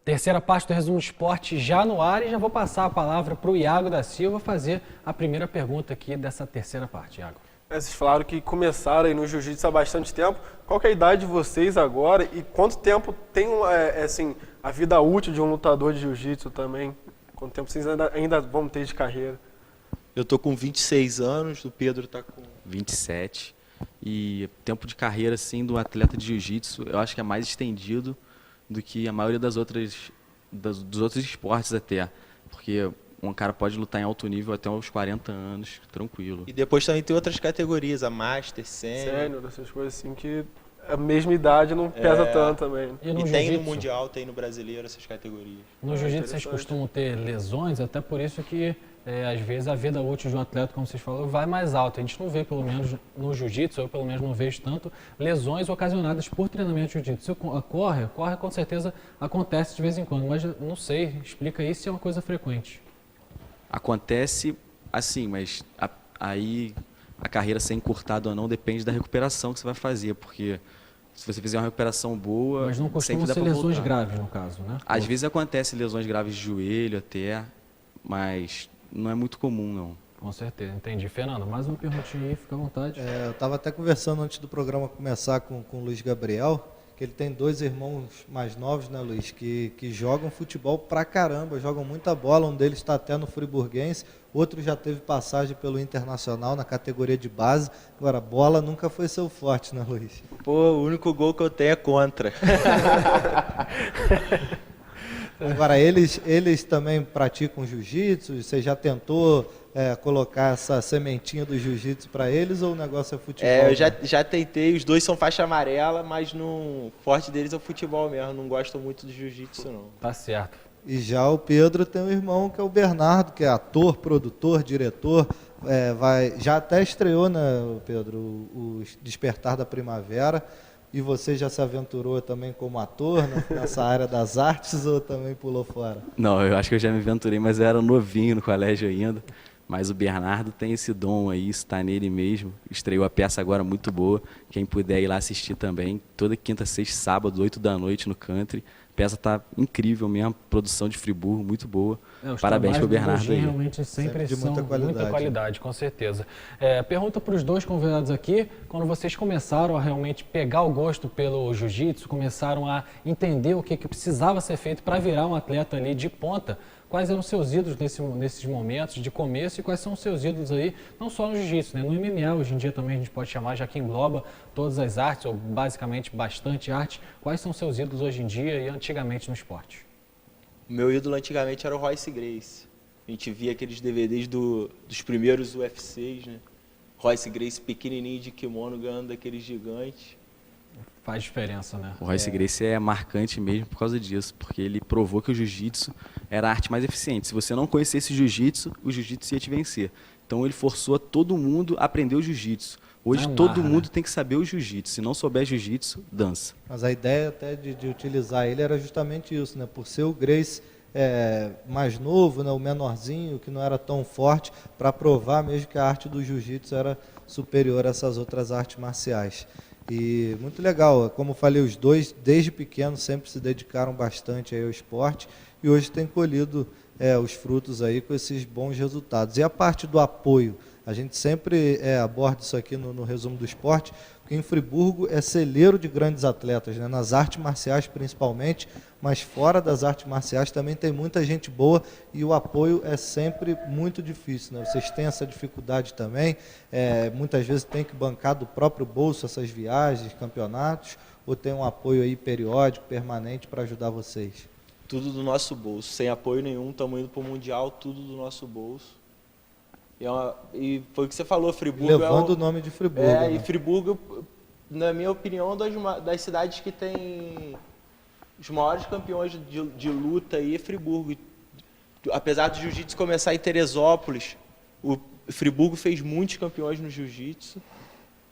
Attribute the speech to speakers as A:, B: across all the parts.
A: Terceira parte do Resumo Esporte já no ar e já vou passar a palavra para o Iago da Silva fazer a primeira pergunta aqui dessa terceira parte, Iago.
B: Vocês falaram que começaram aí no jiu-jitsu há bastante tempo. Qual que é a idade de vocês agora e quanto tempo tem assim, a vida útil de um lutador de jiu-jitsu também? Quanto tempo vocês ainda vão ter de carreira?
C: Eu tô com 26 anos, o Pedro tá com
D: 27. E tempo de carreira assim do atleta de jiu-jitsu, eu acho que é mais estendido do que a maioria dos outros esportes até, porque um cara pode lutar em alto nível até os 40 anos, tranquilo.
C: E depois também tem outras categorias, a Master, Sênior.
B: Sênior, essas coisas assim que a mesma idade não pesa tanto também.
A: E no
C: E tem no
A: jiu-jitsu?
C: Mundial, tem no Brasileiro essas categorias.
A: No jiu-jitsu vocês
B: interessante.
A: costumam ter lesões, até por isso que às vezes a vida útil de um atleta, como vocês falaram, vai mais alta. A gente não vê, pelo menos no jiu-jitsu, eu pelo menos não vejo tanto, lesões ocasionadas por treinamento de jiu-jitsu. Se ocorre com certeza acontece de vez em quando, mas não sei, explica aí se é uma coisa frequente.
D: Acontece assim, mas aí a carreira ser encurtada ou não depende da recuperação que você vai fazer, porque se você fizer uma recuperação boa,
A: Mas não
D: sempre
A: costumam
D: dá
A: ser
D: pra
A: lesões
D: voltar.
A: graves, no caso, né?
D: Às vezes acontece lesões graves de joelho até, mas não é muito comum não.
A: Com certeza, entendi. Fernando, mais uma perguntinha aí, fica à vontade.
E: Eu estava até conversando antes do programa começar com o Luiz Gabriel, que ele tem 2 irmãos mais novos, né, Luiz, que jogam futebol pra caramba, jogam muita bola. Um deles está até no Friburguense, outro já teve passagem pelo Internacional na categoria de base. Agora, bola nunca foi seu forte, né, Luiz?
C: Pô, o único gol que eu tenho é contra.
E: Agora, eles também praticam jiu-jitsu? Você já tentou colocar essa sementinha do jiu-jitsu para eles ou o negócio é futebol?
C: Eu já tentei, os dois são faixa amarela, mas no forte deles é o futebol mesmo, não gosto muito do jiu-jitsu não.
A: Tá certo.
E: E já o Pedro tem um irmão que é o Bernardo, que é ator, produtor, diretor, já até estreou, né, Pedro, o Despertar da Primavera, e você já se aventurou também como ator, né, nessa área das artes, ou também pulou fora?
D: Não, eu acho que eu já me aventurei, mas eu era novinho no colégio ainda. Mas o Bernardo tem esse dom aí, isso está nele mesmo. Estreou a peça agora muito boa. Quem puder ir lá assistir também, toda quinta, sexta, sábado, 8 da noite no Country. A peça está incrível mesmo, produção de Friburgo, muito boa.
A: Os
D: Parabéns pro
A: trabalhos do
D: Bernardo
A: Gugim
D: aí.
A: realmente sempre
E: de
A: são
E: muita qualidade.
A: qualidade, com certeza. Pergunta para os dois convidados aqui, quando vocês começaram a realmente pegar o gosto pelo jiu-jitsu, começaram a entender o que precisava ser feito para virar um atleta ali de ponta, quais eram os seus ídolos nesses momentos de começo e quais são os seus ídolos aí, não só no jiu-jitsu, né? No MMA hoje em dia também a gente pode chamar, já que engloba todas as artes, ou basicamente bastante arte, quais são os seus ídolos hoje em dia e antigamente no esporte?
C: O meu ídolo antigamente era o Royce Gracie. A gente via aqueles DVDs dos primeiros UFCs, né? Royce Gracie pequenininho de kimono ganhando daqueles gigantes.
A: Faz diferença, né?
D: O Royce Gracie é marcante mesmo por causa disso, porque ele provou que o jiu-jitsu era a arte mais eficiente. Se você não conhecesse jiu-jitsu, o jiu-jitsu ia te vencer. Então ele forçou a todo mundo a aprender o jiu-jitsu. Hoje todo mundo tem que saber o jiu-jitsu. Se não souber jiu-jitsu, dança.
E: Mas a ideia até de utilizar ele era justamente isso, né? Por ser o Grace mais novo, né? O menorzinho, que não era tão forte, para provar mesmo que a arte do jiu-jitsu era superior a essas outras artes marciais. E muito legal, como eu falei, os dois desde pequenos sempre se dedicaram bastante aí ao esporte e hoje têm colhido os frutos aí com esses bons resultados. E a parte do apoio, a gente sempre aborda isso aqui no resumo do esporte, porque em Friburgo é celeiro de grandes atletas, né? Nas artes marciais principalmente, mas fora das artes marciais também tem muita gente boa e o apoio é sempre muito difícil, né? Vocês têm essa dificuldade também, muitas vezes tem que bancar do próprio bolso essas viagens, campeonatos, ou tem um apoio aí periódico, permanente para ajudar vocês?
C: Tudo do nosso bolso, sem apoio nenhum, estamos indo para o Mundial, tudo do nosso bolso. E foi o que você falou, Friburgo
E: levando o nome de Friburgo.
C: E
E: né?
C: Friburgo, na minha opinião, das cidades que tem os maiores campeões de luta aí é Friburgo. Apesar do jiu-jitsu começar em Teresópolis, o Friburgo fez muitos campeões no jiu-jitsu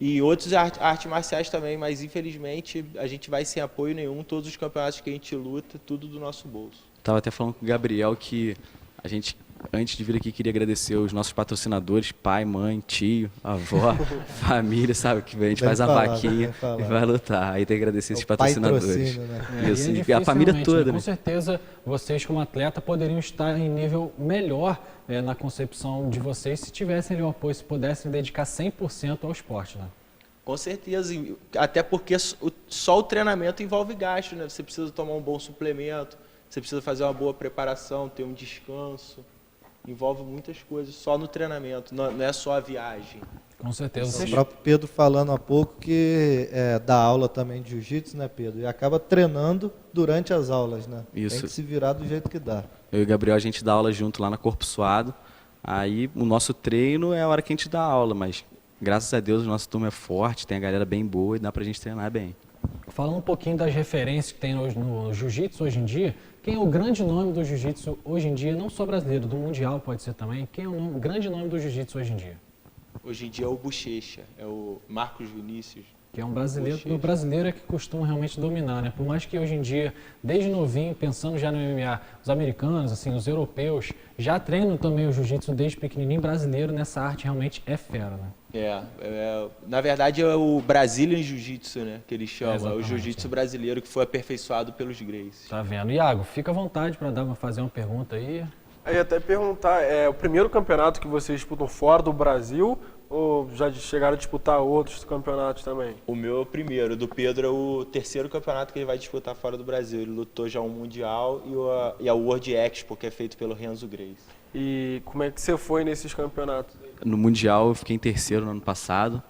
C: e outras artes marciais também, mas infelizmente a gente vai sem apoio nenhum, todos os campeonatos que a gente luta, tudo do nosso bolso.
D: Estava até falando com o Gabriel que a gente Antes de vir aqui, queria agradecer os nossos patrocinadores, pai, mãe, tio, avó, família, sabe? Que a gente
E: Bem
D: faz a
E: falado,
D: vaquinha
E: bem falado.
D: e vai lutar. Aí tem que agradecer esses
E: O
D: patrocinadores.
E: patrocínio, né?
D: Isso,
A: E é
D: e a
A: difícil
D: família
A: realmente,
D: toda,
A: né?
D: né?
A: Com certeza, vocês como atleta poderiam estar em nível melhor na concepção de vocês se tivessem ali o apoio, se pudessem dedicar 100% ao esporte, né?
C: Com certeza, até porque só o treinamento envolve gasto, né? Você precisa tomar um bom suplemento, você precisa fazer uma boa preparação, ter um descanso. Envolve muitas coisas só no treinamento, não é só a viagem.
A: Com certeza.
E: O próprio Pedro falando há pouco que dá aula também de jiu-jitsu, né, Pedro? E acaba treinando durante as aulas, né?
D: Isso.
E: Tem que se virar do jeito que dá.
D: Eu e o Gabriel, a gente dá aula junto lá na Corpo Suado. Aí o nosso treino é a hora que a gente dá aula, mas graças a Deus o nosso turma é forte, tem a galera bem boa e dá pra gente treinar bem.
A: Falando um pouquinho das referências que tem no jiu-jitsu hoje em dia, quem é o grande nome do jiu-jitsu hoje em dia, não só brasileiro, do mundial pode ser também, quem é o grande nome do jiu-jitsu hoje em dia?
C: Hoje em dia é o Bochecha, é o Marcos Vinícius.
A: Que é um brasileiro,
C: Bochecha.
A: o brasileiro é que costuma realmente dominar, né? Por mais que hoje em dia, desde novinho, pensando já no MMA, os americanos, assim, os europeus, já treinam também o jiu-jitsu desde pequenininho, brasileiro nessa arte realmente é fera, né?
C: Na verdade é o Brazilian Jiu-Jitsu, né, que eles chamam, é o
A: exatamente,
C: Jiu-Jitsu brasileiro que foi aperfeiçoado pelos Gracies.
A: Tá vendo? Iago, fica à vontade para fazer uma pergunta aí.
B: Aí até perguntar, é o primeiro campeonato que vocês disputam fora do Brasil ou já chegaram a disputar outros campeonatos também?
C: O meu é o primeiro, o do Pedro é o terceiro campeonato que ele vai disputar fora do Brasil. Ele lutou já um Mundial e a World Expo, que é feito pelo Renzo Gracie.
B: E como é que você foi nesses campeonatos?
D: No Mundial eu fiquei em terceiro no ano passado.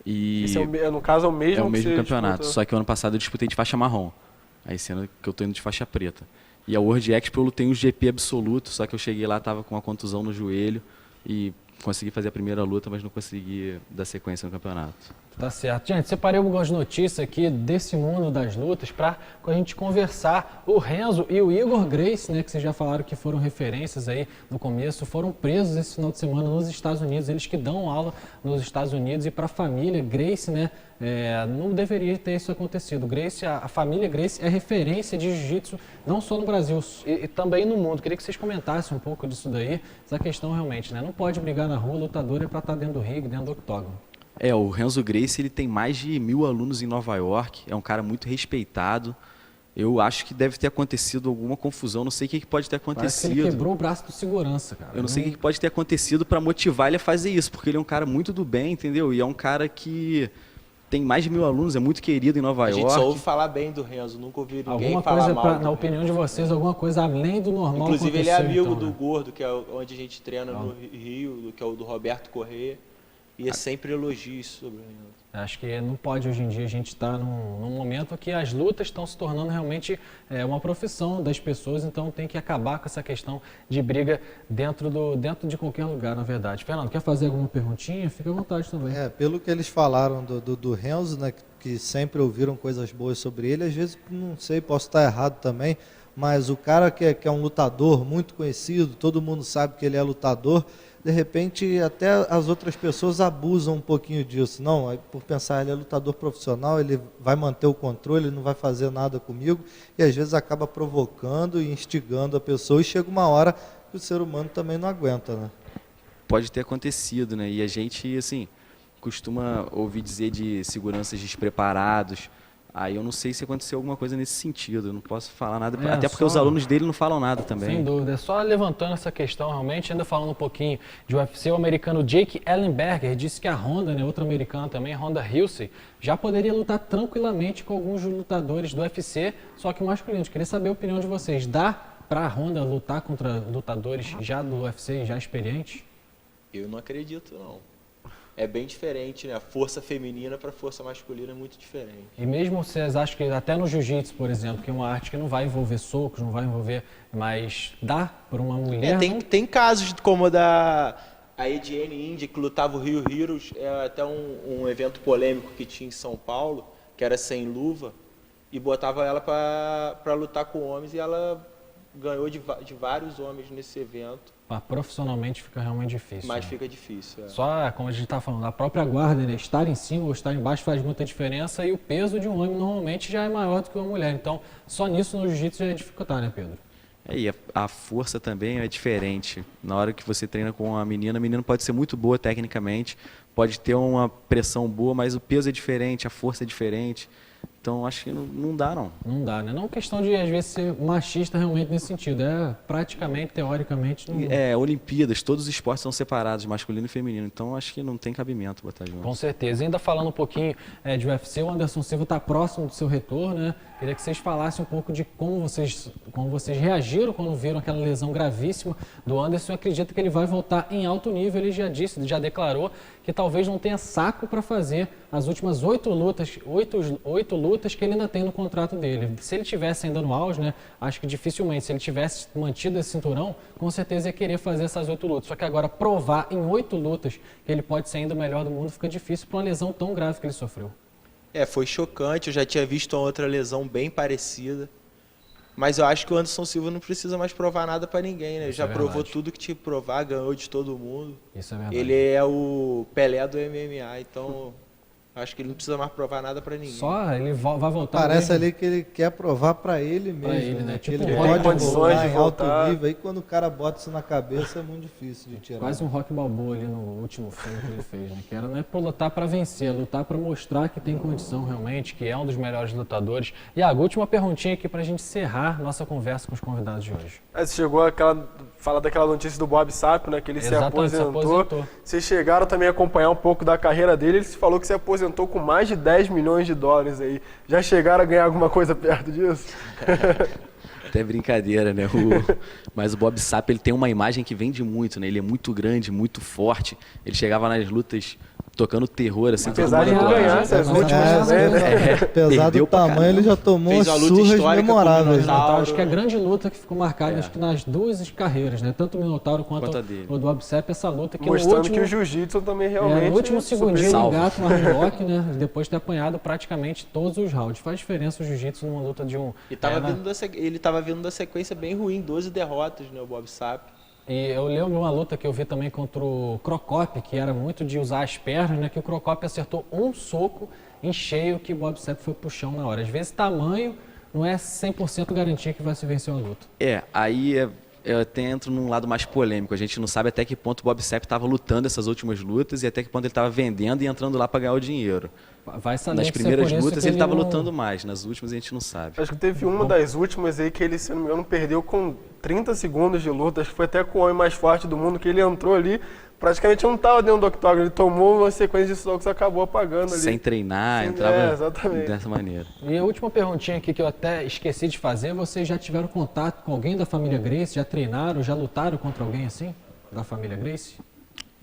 D: E
B: Esse no caso é o mesmo
D: é o
B: que
D: mesmo
B: você
D: campeonato,
B: disputa?
D: só que o ano passado eu disputei de faixa marrom. Aí esse ano que eu tô indo de faixa preta. E a World Expo eu lutei um GP absoluto, só que eu cheguei lá, tava com uma contusão no joelho e consegui fazer a primeira luta, mas não consegui dar sequência no campeonato.
A: Tá certo. Gente, separei algumas notícias aqui desse mundo das lutas para a gente conversar. O Renzo e o Igor Gracie, né, que vocês já falaram que foram referências aí no começo, foram presos esse final de semana nos Estados Unidos. Eles que dão aula nos Estados Unidos e para a família Gracie, né, não deveria ter isso acontecido. Gracie, a família Gracie é referência de jiu-jitsu não só no Brasil e também no mundo. Queria que vocês comentassem um pouco disso daí, essa questão realmente, né? Não pode brigar na rua, lutador é para estar dentro do ringue, dentro do octógono.
D: O Renzo Gracie, ele tem mais de 1000 alunos em Nova York, é um cara muito respeitado. Eu acho que deve ter acontecido alguma confusão, não sei o que pode ter
A: Parece que
D: acontecido.
A: ele quebrou o braço do segurança, cara.
D: Eu não sei o que pode ter acontecido para motivar ele a fazer isso, porque ele é um cara muito do bem, entendeu? E é um cara que tem mais de 1000 alunos, é muito querido em Nova
C: A
D: York.
C: gente só ouve falar bem do Renzo, nunca ouvi ninguém
A: Alguma
C: falar
A: coisa,
C: mal.
A: na opinião de vocês, alguma coisa além do normal
C: Inclusive ele é
A: aconteceu,
C: amigo
A: então,
C: do
A: né?
C: Gordo, que é onde a gente treina no Rio, que é o do Roberto Corrêa. E é sempre elogios sobre o Renzo.
A: Acho que não pode hoje em dia a gente estar num momento que as lutas estão se tornando realmente uma profissão das pessoas, então tem que acabar com essa questão de briga dentro de qualquer lugar, na verdade. Fernando, quer fazer alguma perguntinha? Fica à vontade também.
E: Pelo que eles falaram do Renzo, né, que sempre ouviram coisas boas sobre ele, às vezes, não sei, posso estar errado também, mas o cara que é um lutador muito conhecido, todo mundo sabe que ele é lutador, de repente até as outras pessoas abusam um pouquinho disso. Não, por pensar, ele é lutador profissional, ele vai manter o controle, ele não vai fazer nada comigo, e às vezes acaba provocando e instigando a pessoa, e chega uma hora que o ser humano também não aguenta, né?
D: Pode ter acontecido, né? E a gente, assim, costuma ouvir dizer de seguranças despreparados. Aí eu não sei se aconteceu alguma coisa nesse sentido, eu não posso falar nada, até porque os alunos dele não falam nada também.
A: Sem dúvida, só levantando essa questão realmente, ainda falando um pouquinho de UFC, o americano Jake Ellenberger disse que a Honda, né, outra americana também, Honda Hilsey, já poderia lutar tranquilamente com alguns lutadores do UFC, só que masculinos. Queria saber a opinião de vocês, dá para a Honda lutar contra lutadores já do UFC, já experientes?
C: Eu não acredito, não. É bem diferente, né? A força feminina para a força masculina é muito diferente.
A: E mesmo vocês acham que até no jiu-jitsu, por exemplo, que é uma arte que não vai envolver socos, não vai envolver, mas dá para uma mulher?
C: Tem casos como a Ediane Indy, que lutava o Rio Heroes, até um evento polêmico que tinha em São Paulo, que era sem luva, e botava ela para lutar com homens, e ela ganhou de vários homens nesse evento.
A: Profissionalmente fica realmente difícil.
C: Mas
A: né?
C: fica difícil.
A: Só, como a gente está falando, a própria guarda, né? Estar em cima ou estar embaixo faz muita diferença, e o peso de um homem normalmente já é maior do que uma mulher. Então, só nisso no jiu-jitsu já é dificultar, né, Pedro?
D: E a força também é diferente. Na hora que você treina com a menina pode ser muito boa tecnicamente, pode ter uma pressão boa, mas o peso é diferente, a força é diferente. Então, acho que não dá, não.
A: Não dá, né? Não questão de, às vezes, ser machista realmente nesse sentido. É praticamente, teoricamente... Não...
D: Olimpíadas, todos os esportes são separados, masculino e feminino. Então, acho que não tem cabimento botar junto.
A: Com certeza. E ainda falando um pouquinho de UFC, o Anderson Silva está próximo do seu retorno, né? Queria que vocês falassem um pouco de como vocês reagiram quando viram aquela lesão gravíssima do Anderson. Eu acredito que ele vai voltar em alto nível. Ele já disse, já declarou que talvez não tenha saco para fazer as últimas 8 lutas que ele ainda tem no contrato dele. Se ele tivesse ainda no auge, né? Acho que dificilmente. Se ele tivesse mantido esse cinturão, com certeza ia querer fazer essas 8 lutas. Só que agora provar em 8 lutas que ele pode ser ainda o melhor do mundo fica difícil para uma lesão tão grave que ele sofreu.
C: Foi chocante, eu já tinha visto uma outra lesão bem parecida, mas eu acho que o Anderson Silva não precisa mais provar nada para ninguém, né? Ele já provou tudo que tinha que provar, ganhou de todo mundo.
A: Isso é verdade.
C: Ele é o Pelé do MMA, então acho que ele não precisa mais provar nada para ninguém.
A: Só ele vai voltar.
E: Parece ali que ele quer provar para ele mesmo,
A: ele, né?
E: Que
A: Tipo
E: ele
A: um
E: pode
B: condições
E: voltar
B: de
E: em alto
B: voltar.
E: nível. Aí quando o cara bota isso na cabeça é muito difícil de tirar.
A: Quase um Rock Balboa ali no último filme que ele fez, né? Que era não é para lutar para vencer, é lutar para mostrar que tem condição realmente, que é um dos melhores lutadores. E a última perguntinha aqui para a gente encerrar nossa conversa com os convidados de hoje.
B: Você chegou falar daquela notícia do Bob Sapp, né? Que ele se
A: Exatamente,
B: aposentou. Vocês chegaram também a acompanhar um pouco da carreira dele. Ele falou que se aposentou com mais de 10 milhões de dólares aí. Já chegaram a ganhar alguma coisa perto disso?
D: Até brincadeira, né? Mas o Bob Sapp, ele tem uma imagem que vende muito, né? Ele é muito grande, muito forte. Ele chegava nas lutas tocando terror, assim.
B: Apesar de
A: mundo
B: não ganhar essas últimas também, né?
E: Apesar
D: perdeu
E: do
D: pra
E: tamanho, ele já tomou
C: Fez
E: umas
C: uma luta
E: surras
C: histórica com o
E: memoráveis. Né?
C: Minotauro.
A: Acho que é a grande luta que ficou marcada acho que nas duas carreiras, né? Tanto o Minotauro quanto
D: a dele.
A: o do Bob Sapp, essa luta que
B: Mostrando
A: no último,
B: que o jiu-jitsu também realmente...
A: no último segundinho do
D: salvo.
A: gato, no armlock, né? Depois de ter apanhado praticamente todos os rounds. Faz diferença o jiu-jitsu numa luta de um...
C: E ele estava vindo da sequência bem ruim, 12 derrotas, né, o Bob Sapp.
A: E eu lembro de uma luta que eu vi também contra o Crocop, que era muito de usar as pernas, né? Que o Crocop acertou um soco em cheio que o Bob Sapp foi pro chão na hora. Às vezes tamanho não é 100% garantia que vai se vencer uma luta.
D: Aí eu até entro num lado mais polêmico. A gente não sabe até que ponto o Bob Sapp estava lutando essas últimas lutas e até que ponto ele estava vendendo e entrando lá para ganhar o dinheiro.
A: Vai saber
D: Nas
A: que
D: primeiras
A: ser por isso
D: lutas
A: que
D: ele estava
A: não-
D: lutando mais, nas últimas a gente não sabe.
B: Acho que teve uma das últimas aí que ele, se não me engano, perdeu com 30 segundos de luta. Acho que foi até com o homem mais forte do mundo, que ele entrou ali, praticamente não estava dentro do octógono. Ele tomou uma sequência de socos e acabou apagando ali.
D: Sem treinar,
B: Sim,
D: entrava
B: exatamente.
D: dessa maneira.
A: E a última perguntinha aqui que eu até esqueci de fazer, vocês já tiveram contato com alguém da família Gracie? Já treinaram, já lutaram contra alguém assim? Da família Gracie?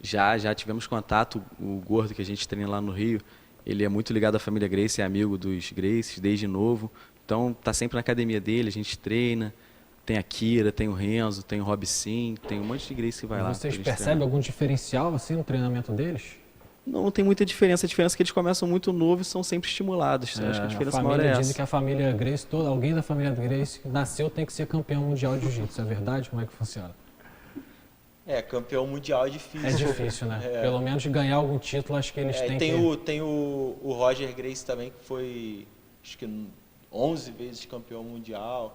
D: Já tivemos contato, o Gordo que a gente treina lá no Rio, ele é muito ligado à família Gracie, é amigo dos Gracies desde novo, então tá sempre na academia dele, a gente treina, tem a Kira, tem o Renzo, tem o Robson, tem um monte de Gracie que vai lá.
A: Vocês
D: pra gente
A: percebem
D: treinar.
A: algum diferencial assim no treinamento deles?
D: Não tem muita diferença, a diferença é que eles começam muito novos e são sempre estimulados, acho que a diferença maior é
A: família dizem
D: essa.
A: que a família Gracie, alguém da família Gracie que nasceu tem que ser campeão mundial de jiu-jitsu, é verdade? Como é que funciona?
C: Campeão mundial é difícil.
A: É difícil, né? Pelo menos ganhar algum título, acho que eles têm
C: Tem o Roger Gracie também, que foi, acho que 11 vezes campeão mundial,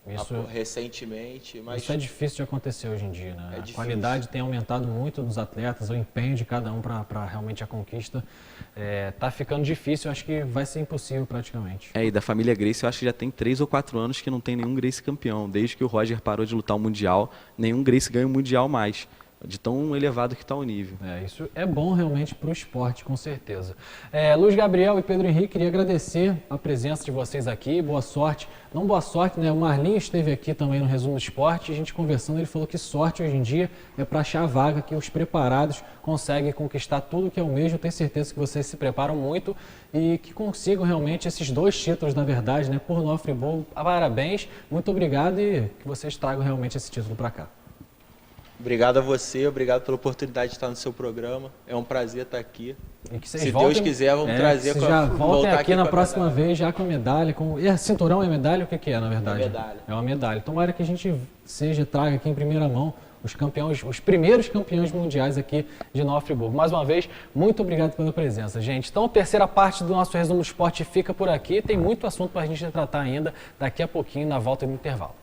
A: Isso-
C: recentemente. Mas
A: Isso é difícil de acontecer hoje em dia, né?
C: É
A: A
C: difícil.
A: qualidade tem aumentado muito dos atletas, o empenho de cada um para realmente a conquista. Tá ficando difícil, acho que vai ser impossível praticamente.
D: E da família Gracie eu acho que já tem 3 ou 4 anos que não tem nenhum Gracie campeão. Desde que o Roger parou de lutar o Mundial, nenhum Gracie ganha o Mundial mais. De tão elevado que está o nível.
A: Isso é bom realmente para o esporte, com certeza. Luiz Gabriel e Pedro Henrique, queria agradecer a presença de vocês aqui, boa sorte. Não boa sorte, né? O Marlinho esteve aqui também no Resumo do Esporte, a gente conversando, ele falou que sorte hoje em dia é para achar a vaga, que os preparados conseguem conquistar tudo que é o mesmo. Tenho certeza que vocês se preparam muito e que consigam realmente esses 2 títulos, na verdade, né? Por Nova Friburgo, parabéns, muito obrigado e que vocês tragam realmente esse título para cá.
C: obrigado a você, obrigado pela oportunidade de estar no seu programa. É um prazer estar aqui.
A: E que vocês
C: Se
A: voltem-
C: Deus quiser, vamos trazer
A: vocês
C: com a-
A: já
C: voltar
A: voltem aqui
C: aqui
A: na
C: com a
A: próxima
C: medalha.
A: vez já com a medalha. Cinturão é medalha? O que é, na verdade?
C: É medalha.
A: É uma medalha. Tomara que a gente traga aqui em primeira mão os primeiros campeões mundiais aqui de Nova Friburgo. Mais uma vez, muito obrigado pela presença, gente. Então, a terceira parte do nosso Resumo do Esporte fica por aqui. Tem muito assunto para a gente tratar ainda daqui a pouquinho, na volta do intervalo.